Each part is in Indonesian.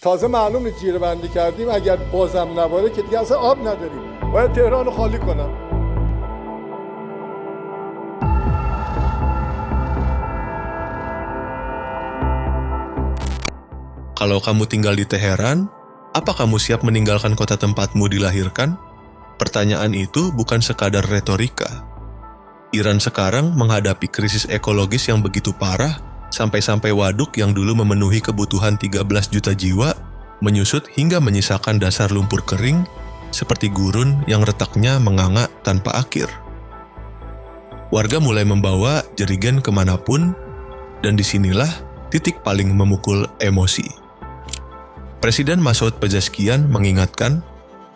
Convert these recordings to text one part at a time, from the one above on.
تازه معلومه جیره‌بندی کردیم اگر بازم نباره که دیگه اصلا آب نداریم. باید تهران رو خالی کنم. Kalau kamu tinggal di Teheran, apa kamu siap meninggalkan kota tempatmu dilahirkan? Pertanyaan itu bukan sekadar retorika. Iran sekarang menghadapi krisis ekologis yang begitu parah, sampai-sampai waduk yang dulu memenuhi kebutuhan 13 juta jiwa, menyusut hingga menyisakan dasar lumpur kering, seperti gurun yang retaknya menganga tanpa akhir. Warga mulai membawa jerigen kemanapun, dan disinilah titik paling memukul emosi. Presiden Masoud Pezeshkian mengingatkan,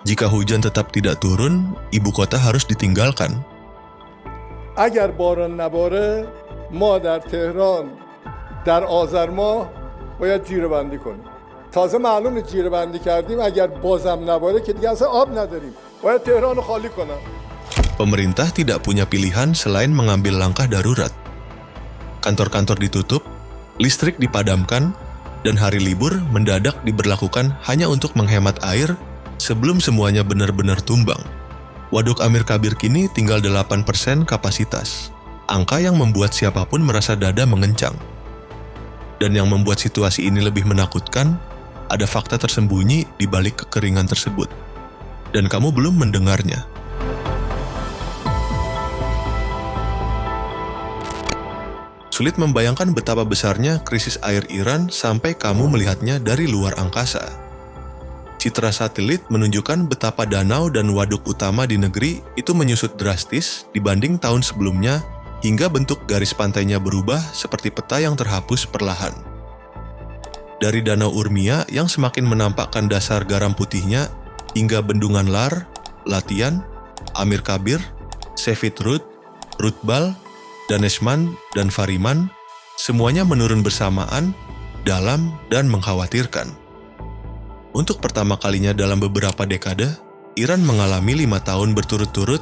jika hujan tetap tidak turun, ibu kota harus ditinggalkan. اگر باران نباره ما در تهران در آذر ماه باید جیره‌بندی کنیم. تازه معلومه جیره‌بندی کردیم اگر بازم نباره که دیگه اصلا آب نداریم. باید تهران رو خالی کنم. Pemerintah tidak punya pilihan selain mengambil langkah darurat. Kantor-kantor ditutup, listrik dipadamkan, dan hari libur mendadak diberlakukan hanya untuk menghemat air sebelum semuanya benar-benar tumbang. Waduk Amir Kabir kini tinggal 8% kapasitas, angka yang membuat siapapun merasa dada mengencang. Dan yang membuat situasi ini lebih menakutkan, ada fakta tersembunyi di balik kekeringan tersebut. Dan kamu belum mendengarnya. Sulit membayangkan betapa besarnya krisis air Iran sampai kamu melihatnya dari luar angkasa. Citra satelit menunjukkan betapa danau dan waduk utama di negeri itu menyusut drastis dibanding tahun sebelumnya hingga bentuk garis pantainya berubah seperti peta yang terhapus perlahan. Dari Danau Urmia yang semakin menampakkan dasar garam putihnya hingga bendungan Lar, Latian, Amir Kabir, Sefit Rud, Rutbal, Daneshman, dan Fariman, semuanya menurun bersamaan, dalam, dan mengkhawatirkan. Untuk pertama kalinya dalam beberapa dekade, Iran mengalami 5 tahun berturut-turut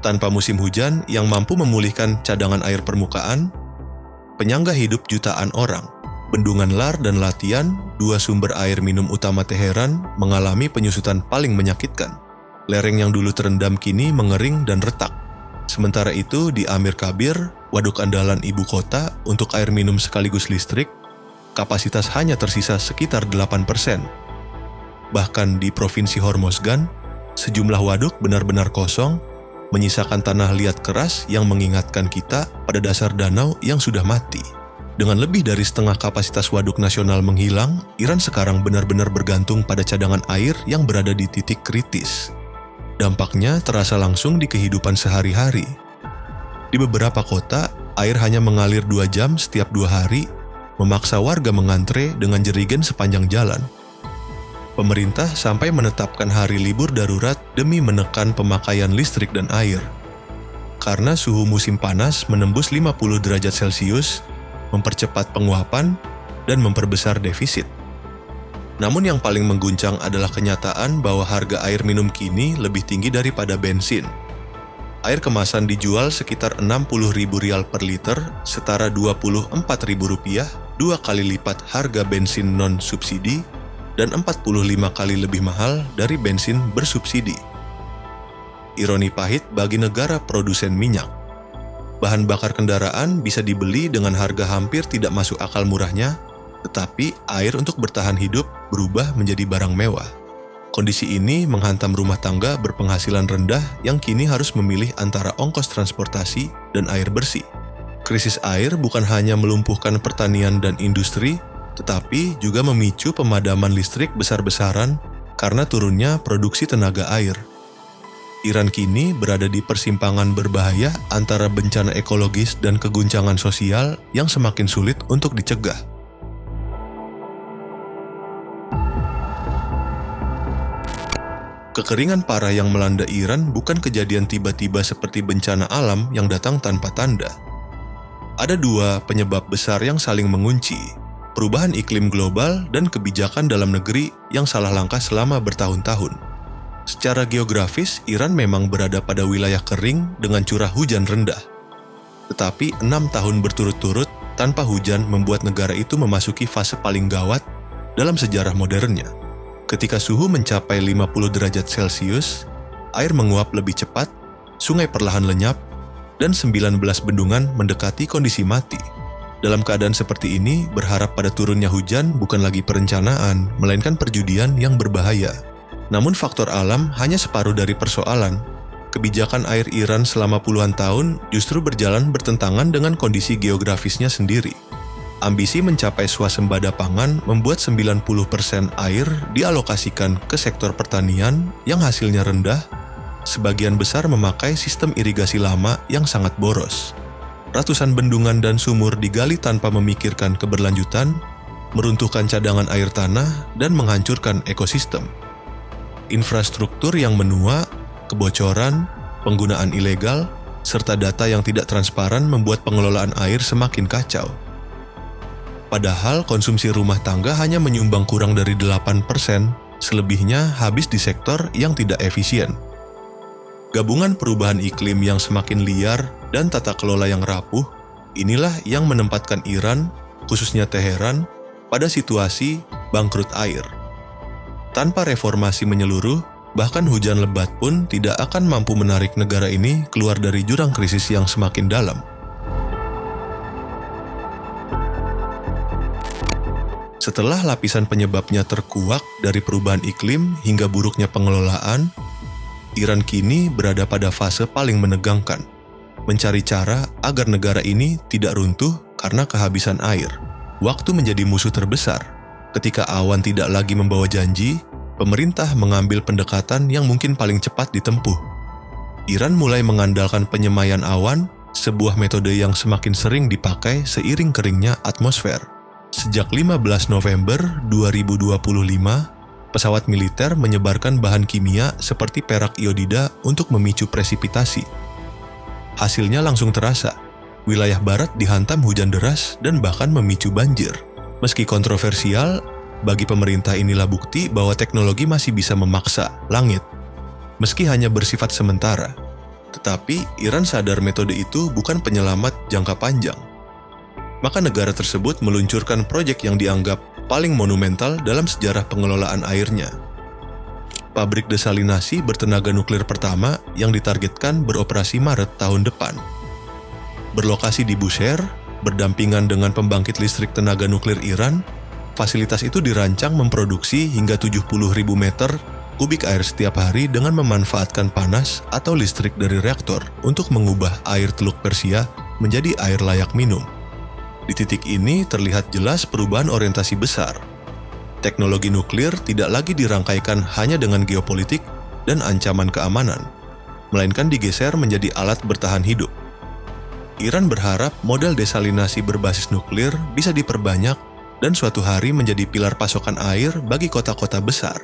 tanpa musim hujan yang mampu memulihkan cadangan air permukaan, penyangga hidup jutaan orang. Bendungan Lar dan Latian, 2 sumber air minum utama Teheran, mengalami penyusutan paling menyakitkan. Lereng yang dulu terendam kini mengering dan retak. Sementara itu, di Amir Kabir, waduk andalan ibu kota untuk air minum sekaligus listrik, kapasitas hanya tersisa sekitar 8%. Bahkan di Provinsi Hormozgan, sejumlah waduk benar-benar kosong, menyisakan tanah liat keras yang mengingatkan kita pada dasar danau yang sudah mati. Dengan lebih dari setengah kapasitas waduk nasional menghilang, Iran sekarang benar-benar bergantung pada cadangan air yang berada di titik kritis. Dampaknya terasa langsung di kehidupan sehari-hari. Di beberapa kota, air hanya mengalir 2 jam setiap 2 hari, memaksa warga mengantre dengan jerigen sepanjang jalan. Pemerintah sampai menetapkan hari libur darurat demi menekan pemakaian listrik dan air. Karena suhu musim panas menembus 50 derajat Celcius, mempercepat penguapan, dan memperbesar defisit. Namun yang paling mengguncang adalah kenyataan bahwa harga air minum kini lebih tinggi daripada bensin. Air kemasan dijual sekitar Rp60.000 per liter, setara Rp24.000, 2 kali lipat harga bensin non-subsidi, dan 45 kali lebih mahal dari bensin bersubsidi. Ironi pahit bagi negara produsen minyak. Bahan bakar kendaraan bisa dibeli dengan harga hampir tidak masuk akal murahnya, tetapi air untuk bertahan hidup berubah menjadi barang mewah. Kondisi ini menghantam rumah tangga berpenghasilan rendah yang kini harus memilih antara ongkos transportasi dan air bersih. Krisis air bukan hanya melumpuhkan pertanian dan industri, tetapi juga memicu pemadaman listrik besar-besaran karena turunnya produksi tenaga air. Iran kini berada di persimpangan berbahaya antara bencana ekologis dan keguncangan sosial yang semakin sulit untuk dicegah. Kekeringan parah yang melanda Iran bukan kejadian tiba-tiba seperti bencana alam yang datang tanpa tanda. Ada 2 penyebab besar yang saling mengunci, perubahan iklim global dan kebijakan dalam negeri yang salah langkah selama bertahun-tahun. Secara geografis, Iran memang berada pada wilayah kering dengan curah hujan rendah. Tetapi 6 tahun berturut-turut tanpa hujan membuat negara itu memasuki fase paling gawat dalam sejarah modernnya. Ketika suhu mencapai 50 derajat Celcius, air menguap lebih cepat, sungai perlahan lenyap, dan 19 bendungan mendekati kondisi mati. Dalam keadaan seperti ini, berharap pada turunnya hujan bukan lagi perencanaan, melainkan perjudian yang berbahaya. Namun faktor alam hanya separuh dari persoalan. Kebijakan air Iran selama puluhan tahun justru berjalan bertentangan dengan kondisi geografisnya sendiri. Ambisi mencapai swasembada pangan membuat 90% air dialokasikan ke sektor pertanian yang hasilnya rendah. Sebagian besar memakai sistem irigasi lama yang sangat boros. Ratusan bendungan dan sumur digali tanpa memikirkan keberlanjutan, meruntuhkan cadangan air tanah, dan menghancurkan ekosistem. Infrastruktur yang menua, kebocoran, penggunaan ilegal, serta data yang tidak transparan membuat pengelolaan air semakin kacau. Padahal konsumsi rumah tangga hanya menyumbang kurang dari 8%, selebihnya habis di sektor yang tidak efisien. Gabungan perubahan iklim yang semakin liar dan tata kelola yang rapuh, inilah yang menempatkan Iran, khususnya Teheran, pada situasi bangkrut air. Tanpa reformasi menyeluruh, bahkan hujan lebat pun tidak akan mampu menarik negara ini keluar dari jurang krisis yang semakin dalam. Setelah lapisan penyebabnya terkuak dari perubahan iklim hingga buruknya pengelolaan, Iran kini berada pada fase paling menegangkan, mencari cara agar negara ini tidak runtuh karena kehabisan air. Waktu menjadi musuh terbesar. Ketika awan tidak lagi membawa janji, pemerintah mengambil pendekatan yang mungkin paling cepat ditempuh. Iran mulai mengandalkan penyemaian awan, sebuah metode yang semakin sering dipakai seiring keringnya atmosfer. Sejak 15 November 2025, pesawat militer menyebarkan bahan kimia seperti perak iodida untuk memicu presipitasi. Hasilnya langsung terasa. Wilayah barat dihantam hujan deras dan bahkan memicu banjir. Meski kontroversial, bagi pemerintah inilah bukti bahwa teknologi masih bisa memaksa langit, meski hanya bersifat sementara. Tetapi Iran sadar metode itu bukan penyelamat jangka panjang. Maka negara tersebut meluncurkan proyek yang dianggap paling monumental dalam sejarah pengelolaan airnya. Pabrik desalinasi bertenaga nuklir pertama yang ditargetkan beroperasi Maret tahun depan. Berlokasi di Bushehr, berdampingan dengan pembangkit listrik tenaga nuklir Iran, fasilitas itu dirancang memproduksi hingga 70.000 meter kubik air setiap hari dengan memanfaatkan panas atau listrik dari reaktor untuk mengubah air Teluk Persia menjadi air layak minum. Di titik ini terlihat jelas perubahan orientasi besar. Teknologi nuklir tidak lagi dirangkaikan hanya dengan geopolitik dan ancaman keamanan, melainkan digeser menjadi alat bertahan hidup. Iran berharap model desalinasi berbasis nuklir bisa diperbanyak dan suatu hari menjadi pilar pasokan air bagi kota-kota besar.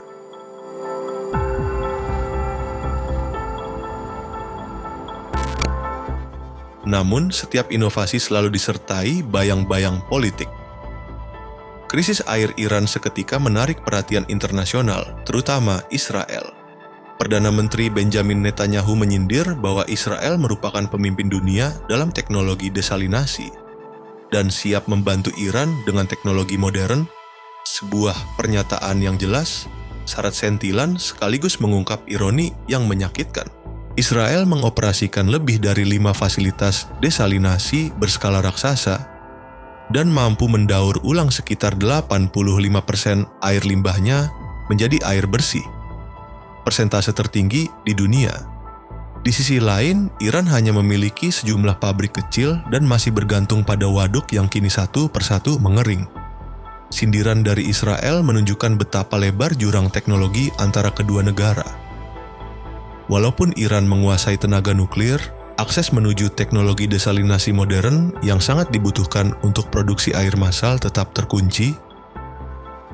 Namun, setiap inovasi selalu disertai bayang-bayang politik. Krisis air Iran seketika menarik perhatian internasional, terutama Israel. Perdana Menteri Benjamin Netanyahu menyindir bahwa Israel merupakan pemimpin dunia dalam teknologi desalinasi dan siap membantu Iran dengan teknologi modern, sebuah pernyataan yang jelas, syarat sentilan sekaligus mengungkap ironi yang menyakitkan. Israel mengoperasikan lebih dari 5 fasilitas desalinasi berskala raksasa dan mampu mendaur ulang sekitar 85% air limbahnya menjadi air bersih, persentase tertinggi di dunia. Di sisi lain, Iran hanya memiliki sejumlah pabrik kecil dan masih bergantung pada waduk yang kini satu persatu mengering. Sindiran dari Israel menunjukkan betapa lebar jurang teknologi antara kedua negara. Walaupun Iran menguasai tenaga nuklir, akses menuju teknologi desalinasi modern yang sangat dibutuhkan untuk produksi air massal tetap terkunci.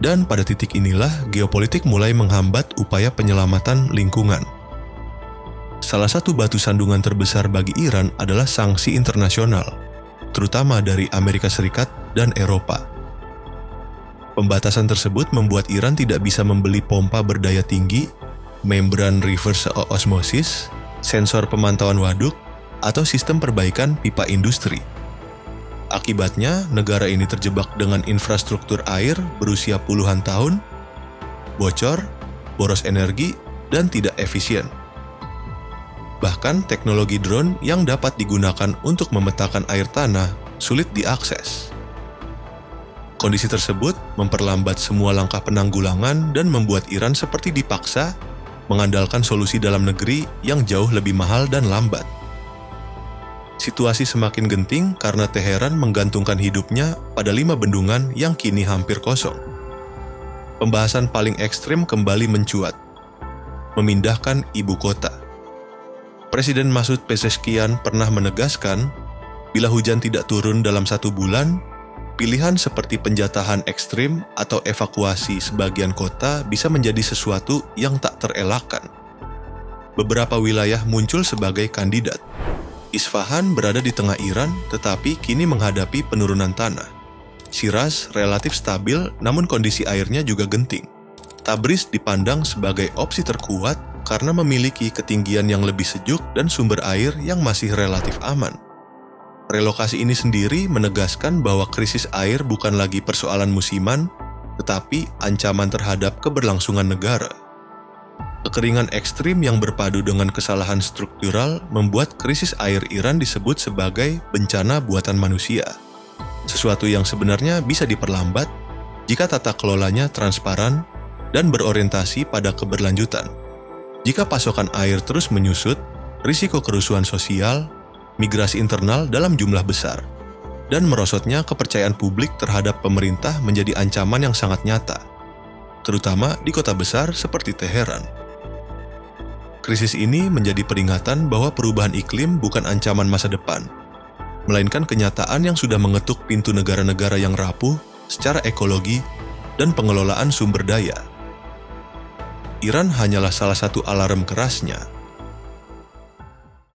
Dan pada titik inilah geopolitik mulai menghambat upaya penyelamatan lingkungan. Salah satu batu sandungan terbesar bagi Iran adalah sanksi internasional, terutama dari Amerika Serikat dan Eropa. Pembatasan tersebut membuat Iran tidak bisa membeli pompa berdaya tinggi, membran reverse osmosis, sensor pemantauan waduk, atau sistem perbaikan pipa industri. Akibatnya, negara ini terjebak dengan infrastruktur air berusia puluhan tahun, bocor, boros energi, dan tidak efisien. Bahkan teknologi drone yang dapat digunakan untuk memetakan air tanah sulit diakses. Kondisi tersebut memperlambat semua langkah penanggulangan dan membuat Iran seperti dipaksa mengandalkan solusi dalam negeri yang jauh lebih mahal dan lambat. Situasi semakin genting karena Teheran menggantungkan hidupnya pada 5 bendungan yang kini hampir kosong. Pembahasan paling ekstrim kembali mencuat, memindahkan ibu kota. Presiden Masoud Pezeshkian pernah menegaskan, bila hujan tidak turun dalam 1 bulan, pilihan seperti penjatahan ekstrim atau evakuasi sebagian kota bisa menjadi sesuatu yang tak terelakkan. Beberapa wilayah muncul sebagai kandidat. Isfahan berada di tengah Iran tetapi kini menghadapi penurunan tanah. Shiraz relatif stabil namun kondisi airnya juga genting. Tabriz dipandang sebagai opsi terkuat karena memiliki ketinggian yang lebih sejuk dan sumber air yang masih relatif aman. Relokasi ini sendiri menegaskan bahwa krisis air bukan lagi persoalan musiman, tetapi ancaman terhadap keberlangsungan negara. Kekeringan ekstrim yang berpadu dengan kesalahan struktural membuat krisis air Iran disebut sebagai bencana buatan manusia. Sesuatu yang sebenarnya bisa diperlambat jika tata kelolanya transparan dan berorientasi pada keberlanjutan. Jika pasokan air terus menyusut, risiko kerusuhan sosial, migrasi internal dalam jumlah besar, dan merosotnya kepercayaan publik terhadap pemerintah menjadi ancaman yang sangat nyata, terutama di kota besar seperti Teheran. Krisis ini menjadi peringatan bahwa perubahan iklim bukan ancaman masa depan, melainkan kenyataan yang sudah mengetuk pintu negara-negara yang rapuh secara ekologi dan pengelolaan sumber daya. Iran hanyalah salah satu alarm kerasnya.